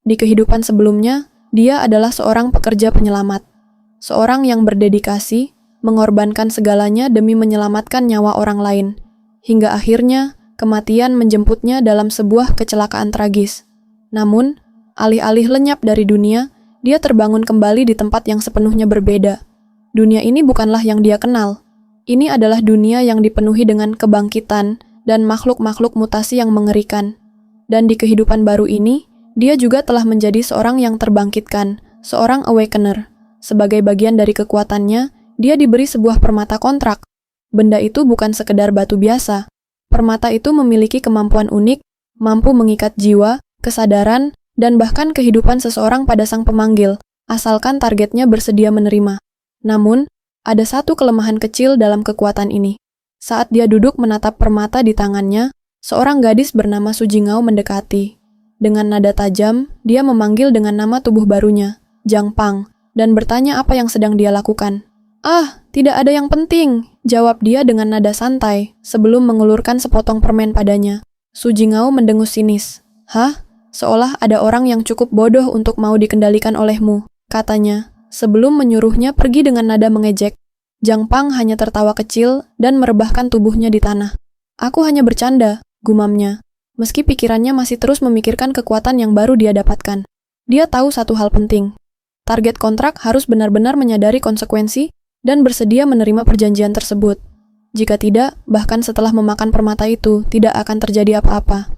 Di kehidupan sebelumnya, dia adalah seorang pekerja penyelamat. Seorang yang berdedikasi, mengorbankan segalanya demi menyelamatkan nyawa orang lain. Hingga akhirnya, kematian menjemputnya dalam sebuah kecelakaan tragis. Namun, alih-alih lenyap dari dunia, dia terbangun kembali di tempat yang sepenuhnya berbeda. Dunia ini bukanlah yang dia kenal. Ini adalah dunia yang dipenuhi dengan kebangkitan dan makhluk-makhluk mutasi yang mengerikan. Dan di kehidupan baru ini, dia juga telah menjadi seorang yang terbangkitkan, seorang awakener. Sebagai bagian dari kekuatannya, dia diberi sebuah permata kontrak. Benda itu bukan sekedar batu biasa. Permata itu memiliki kemampuan unik, mampu mengikat jiwa, kesadaran, dan bahkan kehidupan seseorang pada sang pemanggil, asalkan targetnya bersedia menerima. Namun, ada satu kelemahan kecil dalam kekuatan ini. Saat dia duduk menatap permata di tangannya, seorang gadis bernama Su Jingao mendekati. Dengan nada tajam, dia memanggil dengan nama tubuh barunya, Zhang Pang, dan bertanya apa yang sedang dia lakukan. "Ah, tidak ada yang penting," jawab dia dengan nada santai, sebelum mengulurkan sepotong permen padanya. Su Jingao mendengus sinis. "Hah? Seolah ada orang yang cukup bodoh untuk mau dikendalikan olehmu," katanya, sebelum menyuruhnya pergi dengan nada mengejek. Zhang Pang hanya tertawa kecil dan merebahkan tubuhnya di tanah. "Aku hanya bercanda," gumamnya, meski pikirannya masih terus memikirkan kekuatan yang baru dia dapatkan. Dia tahu satu hal penting. Target kontrak harus benar-benar menyadari konsekuensi dan bersedia menerima perjanjian tersebut. Jika tidak, bahkan setelah memakan permata itu, tidak akan terjadi apa-apa.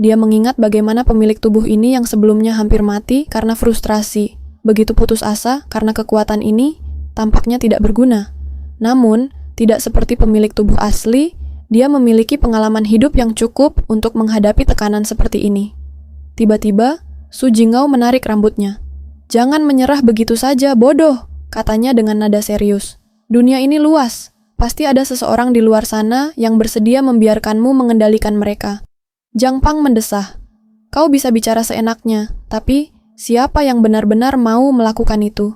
Dia mengingat bagaimana pemilik tubuh ini yang sebelumnya hampir mati karena frustrasi, begitu putus asa karena kekuatan ini tampaknya tidak berguna. Namun, tidak seperti pemilik tubuh asli, dia memiliki pengalaman hidup yang cukup untuk menghadapi tekanan seperti ini. Tiba-tiba, Su Jingao menarik rambutnya. "Jangan menyerah begitu saja, bodoh," katanya dengan nada serius. "Dunia ini luas. Pasti ada seseorang di luar sana yang bersedia membiarkanmu mengendalikan mereka." Zhang Pang mendesah. "Kau bisa bicara seenaknya, tapi siapa yang benar-benar mau melakukan itu?"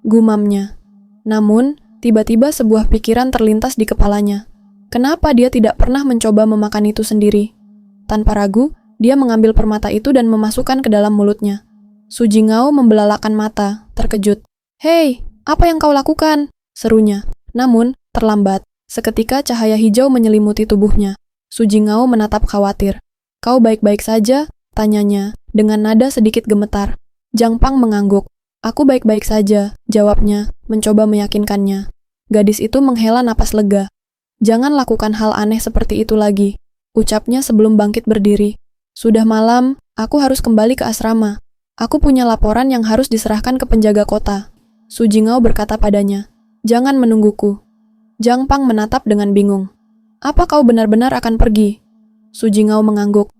gumamnya. Namun, tiba-tiba sebuah pikiran terlintas di kepalanya. Kenapa dia tidak pernah mencoba memakan itu sendiri? Tanpa ragu, dia mengambil permata itu dan memasukkan ke dalam mulutnya. Su Jingao membelalakan mata, terkejut. "Hei, apa yang kau lakukan?" serunya. Namun, terlambat. Seketika cahaya hijau menyelimuti tubuhnya. Su Jingao menatap khawatir. "Kau baik-baik saja?" tanyanya, dengan nada sedikit gemetar. Zhang Pang mengangguk. "Aku baik-baik saja," jawabnya, mencoba meyakinkannya. Gadis itu menghela napas lega. "Jangan lakukan hal aneh seperti itu lagi," ucapnya sebelum bangkit berdiri. "Sudah malam, aku harus kembali ke asrama. Aku punya laporan yang harus diserahkan ke penjaga kota." Su Jingao berkata padanya, "Jangan menungguku." Zhang Pang menatap dengan bingung. "Apa kau benar-benar akan pergi?" Su Jingao mengangguk.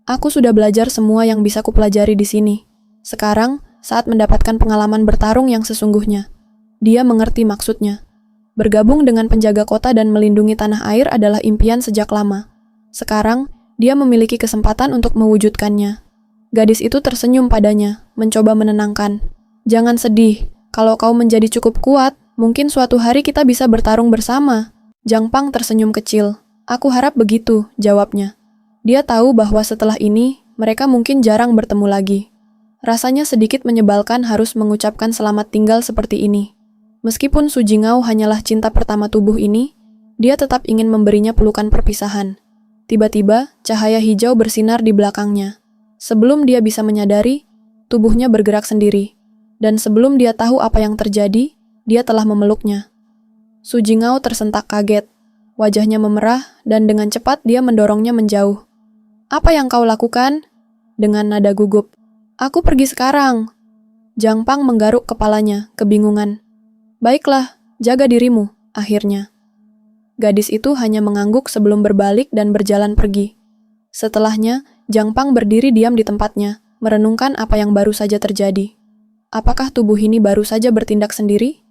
"Aku sudah belajar semua yang bisa kupelajari di sini. Sekarang, saat mendapatkan pengalaman bertarung yang sesungguhnya." Dia mengerti maksudnya. Bergabung dengan penjaga kota dan melindungi tanah air adalah impian sejak lama. Sekarang, dia memiliki kesempatan untuk mewujudkannya. Gadis itu tersenyum padanya, mencoba menenangkan. "Jangan sedih, kalau kau menjadi cukup kuat, mungkin suatu hari kita bisa bertarung bersama." Zhang Pang tersenyum kecil. "Aku harap begitu," jawabnya. Dia tahu bahwa setelah ini, mereka mungkin jarang bertemu lagi. Rasanya sedikit menyebalkan harus mengucapkan selamat tinggal seperti ini. Meskipun Su Jingao hanyalah cinta pertama tubuh ini, dia tetap ingin memberinya pelukan perpisahan. Tiba-tiba, cahaya hijau bersinar di belakangnya. Sebelum dia bisa menyadari, tubuhnya bergerak sendiri. Dan sebelum dia tahu apa yang terjadi, dia telah memeluknya. Su Jingao tersentak kaget. Wajahnya memerah, dan dengan cepat dia mendorongnya menjauh. "Apa yang kau lakukan?" dengan nada gugup. "Aku pergi sekarang." Zhang Pang menggaruk kepalanya, kebingungan. "Baiklah, jaga dirimu," akhirnya. Gadis itu hanya mengangguk sebelum berbalik dan berjalan pergi. Setelahnya, Zhang Pang berdiri diam di tempatnya, merenungkan apa yang baru saja terjadi. Apakah tubuh ini baru saja bertindak sendiri?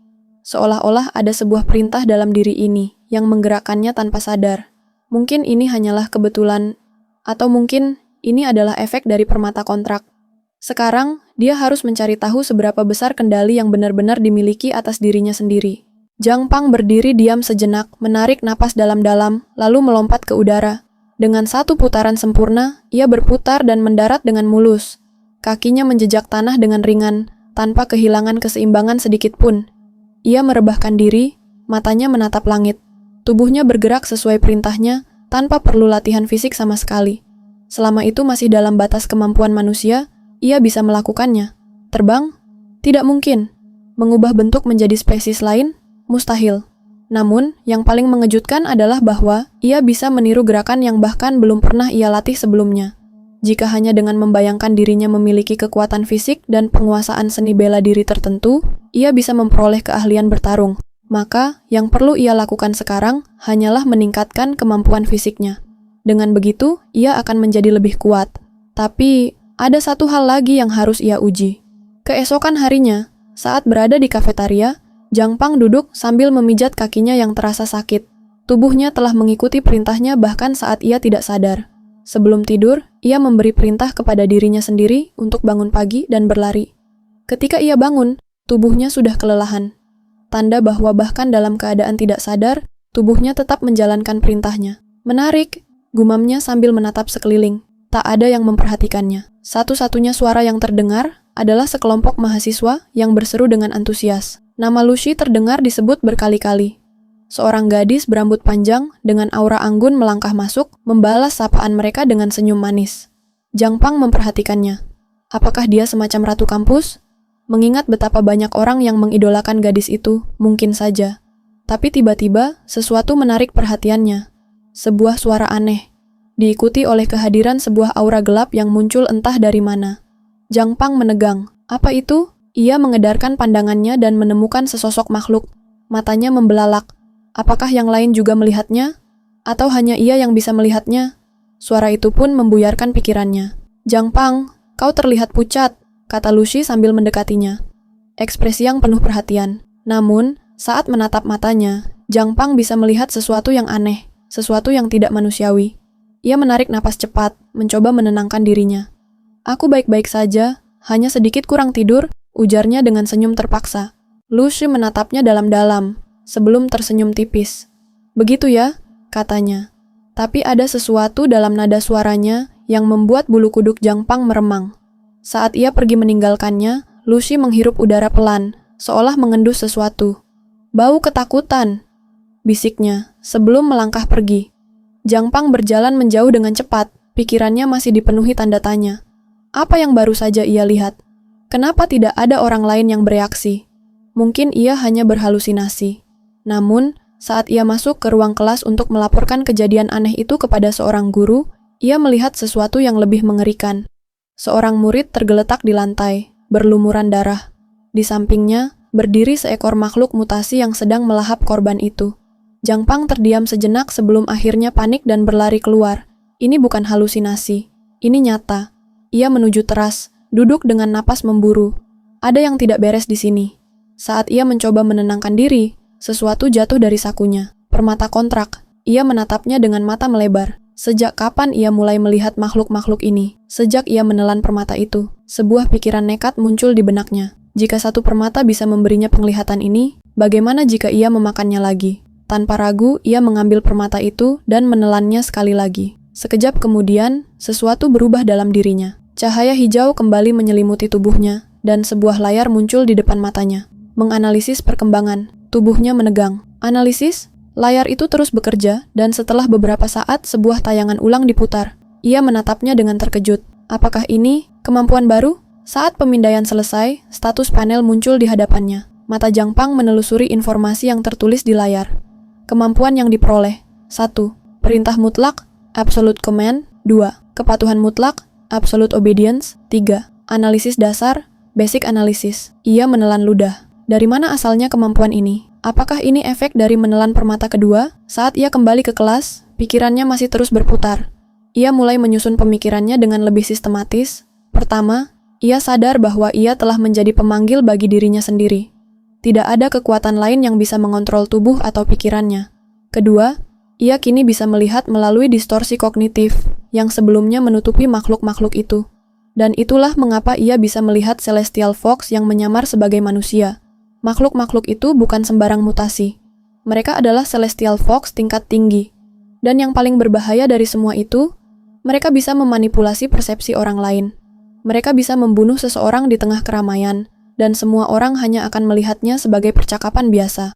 Seolah-olah ada sebuah perintah dalam diri ini yang menggerakkannya tanpa sadar. Mungkin ini hanyalah kebetulan, atau mungkin ini adalah efek dari permata kontrak. Sekarang, dia harus mencari tahu seberapa besar kendali yang benar-benar dimiliki atas dirinya sendiri. Zhang Pang berdiri diam sejenak, menarik napas dalam-dalam, lalu melompat ke udara. Dengan satu putaran sempurna, ia berputar dan mendarat dengan mulus. Kakinya menjejak tanah dengan ringan, tanpa kehilangan keseimbangan sedikit pun. Ia merebahkan diri, matanya menatap langit. Tubuhnya bergerak sesuai perintahnya, tanpa perlu latihan fisik sama sekali. Selama itu masih dalam batas kemampuan manusia, ia bisa melakukannya. Terbang? Tidak mungkin. Mengubah bentuk menjadi spesies lain? Mustahil. Namun, yang paling mengejutkan adalah bahwa ia bisa meniru gerakan yang bahkan belum pernah ia latih sebelumnya. Jika hanya dengan membayangkan dirinya memiliki kekuatan fisik dan penguasaan seni bela diri tertentu, ia bisa memperoleh keahlian bertarung. Maka, yang perlu ia lakukan sekarang hanyalah meningkatkan kemampuan fisiknya. Dengan begitu, ia akan menjadi lebih kuat. Tapi, ada satu hal lagi yang harus ia uji. Keesokan harinya, saat berada di kafetaria, Jang Pang duduk sambil memijat kakinya yang terasa sakit. Tubuhnya telah mengikuti perintahnya bahkan saat ia tidak sadar. Sebelum tidur, ia memberi perintah kepada dirinya sendiri untuk bangun pagi dan berlari. Ketika ia bangun, tubuhnya sudah kelelahan. Tanda bahwa bahkan dalam keadaan tidak sadar, tubuhnya tetap menjalankan perintahnya. Menarik, gumamnya sambil menatap sekeliling. Tak ada yang memperhatikannya. Satu-satunya suara yang terdengar adalah sekelompok mahasiswa yang berseru dengan antusias. Nama Lucy terdengar disebut berkali-kali. Seorang gadis berambut panjang dengan aura anggun melangkah masuk, membalas sapaan mereka dengan senyum manis. Jang Pang memperhatikannya. Apakah dia semacam ratu kampus? Mengingat betapa banyak orang yang mengidolakan gadis itu, mungkin saja. Tapi tiba-tiba, sesuatu menarik perhatiannya. Sebuah suara aneh, diikuti oleh kehadiran sebuah aura gelap yang muncul entah dari mana. Jang Pang menegang. Apa itu? Ia mengedarkan pandangannya dan menemukan sesosok makhluk. Matanya membelalak. Apakah yang lain juga melihatnya? Atau hanya ia yang bisa melihatnya? Suara itu pun membuyarkan pikirannya. Jang Pang, kau terlihat pucat, kata Lucy sambil mendekatinya. Ekspresi yang penuh perhatian. Namun, saat menatap matanya, Jang Pang bisa melihat sesuatu yang aneh, sesuatu yang tidak manusiawi. Ia menarik napas cepat, mencoba menenangkan dirinya. Aku baik-baik saja, hanya sedikit kurang tidur, ujarnya dengan senyum terpaksa. Lucy menatapnya dalam-dalam, sebelum tersenyum tipis. Begitu ya, katanya. Tapi ada sesuatu dalam nada suaranya yang membuat bulu kuduk Jang Pang meremang. Saat ia pergi meninggalkannya, Lucy menghirup udara pelan, seolah mengendus sesuatu. Bau ketakutan, bisiknya, sebelum melangkah pergi. Jang Pang berjalan menjauh dengan cepat, pikirannya masih dipenuhi tanda tanya. Apa yang baru saja ia lihat? Kenapa tidak ada orang lain yang bereaksi? Mungkin ia hanya berhalusinasi. Namun, saat ia masuk ke ruang kelas untuk melaporkan kejadian aneh itu kepada seorang guru, ia melihat sesuatu yang lebih mengerikan. Seorang murid tergeletak di lantai, berlumuran darah. Di sampingnya, berdiri seekor makhluk mutasi yang sedang melahap korban itu. Jang Pang terdiam sejenak sebelum akhirnya panik dan berlari keluar. Ini bukan halusinasi, ini nyata. Ia menuju teras, duduk dengan napas memburu. Ada yang tidak beres di sini. Saat ia mencoba menenangkan diri, sesuatu jatuh dari sakunya. Permata kontrak. Ia menatapnya dengan mata melebar. Sejak kapan ia mulai melihat makhluk-makhluk ini? Sejak ia menelan permata itu, sebuah pikiran nekat muncul di benaknya. Jika satu permata bisa memberinya penglihatan ini, bagaimana jika ia memakannya lagi? Tanpa ragu, ia mengambil permata itu dan menelannya sekali lagi. Sekejap kemudian, sesuatu berubah dalam dirinya. Cahaya hijau kembali menyelimuti tubuhnya, dan sebuah layar muncul di depan matanya. Menganalisis perkembangan, tubuhnya menegang. Analisis? Layar itu terus bekerja, dan setelah beberapa saat sebuah tayangan ulang diputar. Ia menatapnya dengan terkejut. Apakah ini kemampuan baru? Saat pemindaian selesai, status panel muncul di hadapannya. Mata Jang Pang menelusuri informasi yang tertulis di layar. Kemampuan yang diperoleh. 1. Perintah mutlak, absolute command. 2. Kepatuhan mutlak, absolute obedience. 3. Analisis dasar, basic analysis. Ia menelan ludah. Dari mana asalnya kemampuan ini? Apakah ini efek dari menelan permata kedua? Saat ia kembali ke kelas, pikirannya masih terus berputar. Ia mulai menyusun pemikirannya dengan lebih sistematis. Pertama, ia sadar bahwa ia telah menjadi pemanggil bagi dirinya sendiri. Tidak ada kekuatan lain yang bisa mengontrol tubuh atau pikirannya. Kedua, ia kini bisa melihat melalui distorsi kognitif yang sebelumnya menutupi makhluk-makhluk itu. Dan itulah mengapa ia bisa melihat Celestial Fox yang menyamar sebagai manusia. Makhluk-makhluk itu bukan sembarang mutasi. Mereka adalah Celestial Fox tingkat tinggi. Dan yang paling berbahaya dari semua itu, mereka bisa memanipulasi persepsi orang lain. Mereka bisa membunuh seseorang di tengah keramaian, dan semua orang hanya akan melihatnya sebagai percakapan biasa.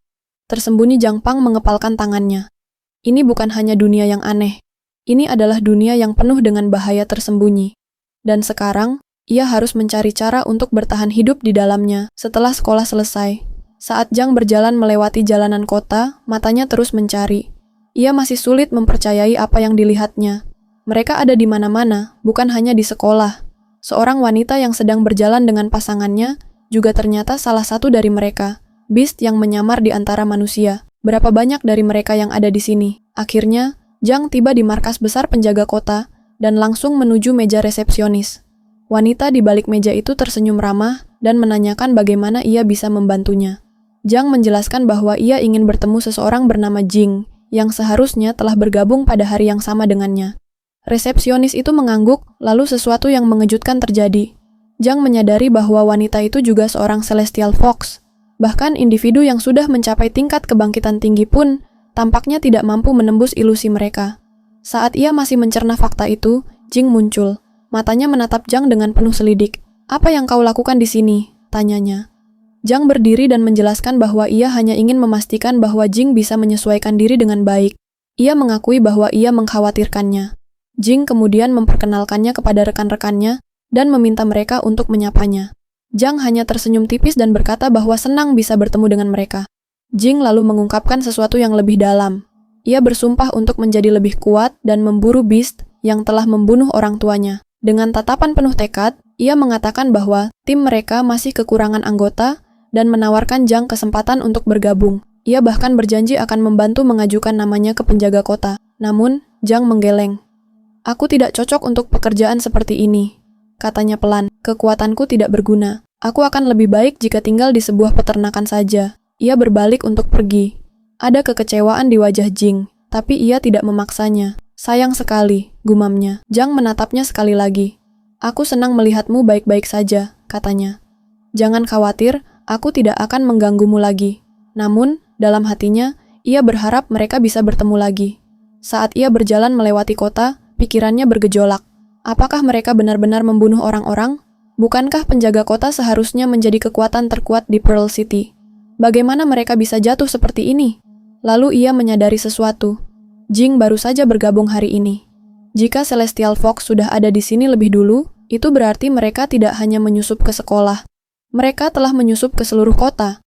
Tersembunyi Zhang Pang mengepalkan tangannya. Ini bukan hanya dunia yang aneh. Ini adalah dunia yang penuh dengan bahaya tersembunyi. Dan sekarang, ia harus mencari cara untuk bertahan hidup di dalamnya setelah sekolah selesai. Saat Zhang berjalan melewati jalanan kota, matanya terus mencari. Ia masih sulit mempercayai apa yang dilihatnya. Mereka ada di mana-mana, bukan hanya di sekolah. Seorang wanita yang sedang berjalan dengan pasangannya juga ternyata salah satu dari mereka, beast yang menyamar di antara manusia. Berapa banyak dari mereka yang ada di sini? Akhirnya, Zhang tiba di markas besar penjaga kota dan langsung menuju meja resepsionis. Wanita di balik meja itu tersenyum ramah dan menanyakan bagaimana ia bisa membantunya. Zhang menjelaskan bahwa ia ingin bertemu seseorang bernama Jing, yang seharusnya telah bergabung pada hari yang sama dengannya. Resepsionis itu mengangguk, lalu sesuatu yang mengejutkan terjadi. Zhang menyadari bahwa wanita itu juga seorang Celestial Fox. Bahkan individu yang sudah mencapai tingkat kebangkitan tinggi pun tampaknya tidak mampu menembus ilusi mereka. Saat ia masih mencerna fakta itu, Jing muncul. Matanya menatap Zhang dengan penuh selidik. "Apa yang kau lakukan di sini?" tanyanya. Zhang berdiri dan menjelaskan bahwa ia hanya ingin memastikan bahwa Jing bisa menyesuaikan diri dengan baik. Ia mengakui bahwa ia mengkhawatirkannya. Jing kemudian memperkenalkannya kepada rekan-rekannya dan meminta mereka untuk menyapanya. Zhang hanya tersenyum tipis dan berkata bahwa senang bisa bertemu dengan mereka. Jing lalu mengungkapkan sesuatu yang lebih dalam. Ia bersumpah untuk menjadi lebih kuat dan memburu beast yang telah membunuh orang tuanya. Dengan tatapan penuh tekad, ia mengatakan bahwa tim mereka masih kekurangan anggota dan menawarkan Zhang kesempatan untuk bergabung. Ia bahkan berjanji akan membantu mengajukan namanya ke penjaga kota. Namun, Zhang menggeleng. "Aku tidak cocok untuk pekerjaan seperti ini," katanya pelan. "Kekuatanku tidak berguna. Aku akan lebih baik jika tinggal di sebuah peternakan saja." Ia berbalik untuk pergi. Ada kekecewaan di wajah Jing, tapi ia tidak memaksanya. "Sayang sekali," gumamnya. Zhang menatapnya sekali lagi. "Aku senang melihatmu baik-baik saja," katanya. "Jangan khawatir, aku tidak akan mengganggumu lagi." Namun, dalam hatinya, ia berharap mereka bisa bertemu lagi. Saat ia berjalan melewati kota, pikirannya bergejolak. Apakah mereka benar-benar membunuh orang-orang? Bukankah penjaga kota seharusnya menjadi kekuatan terkuat di Pearl City? Bagaimana mereka bisa jatuh seperti ini? Lalu ia menyadari sesuatu. Jing baru saja bergabung hari ini. Jika Celestial Fox sudah ada di sini lebih dulu, itu berarti mereka tidak hanya menyusup ke sekolah. Mereka telah menyusup ke seluruh kota.